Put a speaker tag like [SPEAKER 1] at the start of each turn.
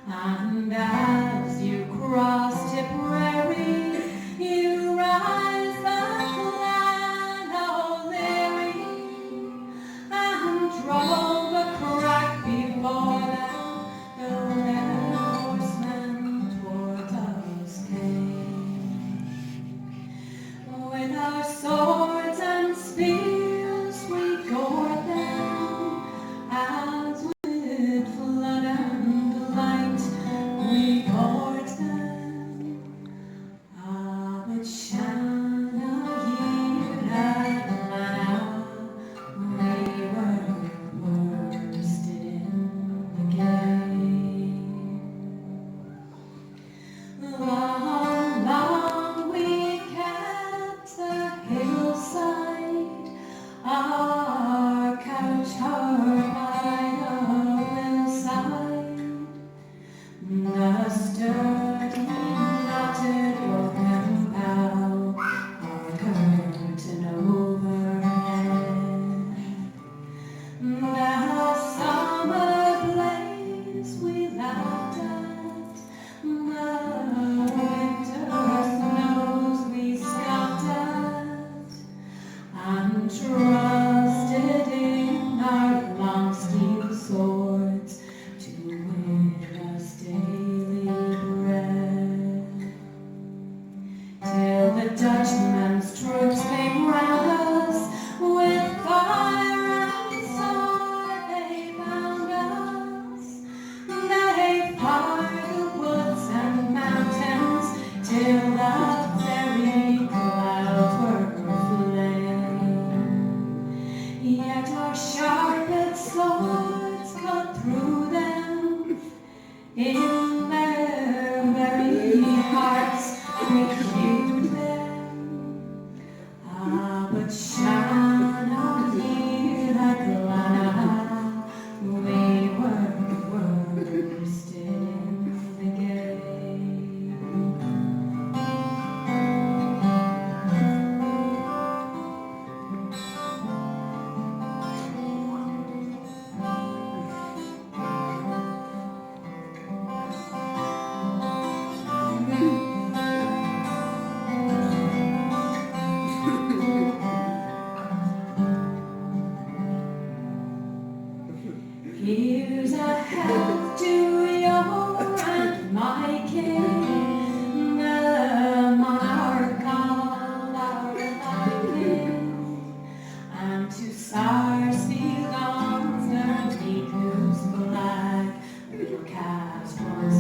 [SPEAKER 1] And as you cross Tipperary, you rise the Clann Úll and drove a crack before them, the red horsemen toward us came. With our swords and spears we gored them, as with flood and light we gored them. Ah, but Seán at Ghleanna, we were worsted in the game. Long, long we kept the hillside, our couch hard by the hillside. The sturdy knotted Aughrim bough, our curtain overhead. The summer blaze we laughed at, the winter snows we scoffed at, and trusted in our long steel swords to win us daily bread. Till the Dutchman's troops came round us, with fire and sword they bound us. They fired the woods and mountains till the very clouds were flame. Yet our sharp-edged swords cut through them, in their very hearts we hewed them. Ah, but Seán at Ghleanna, we were worsted in the game. Here's a health to your and my king, the monarch of our life, and to Sarsfield on the whose flag we'll cast once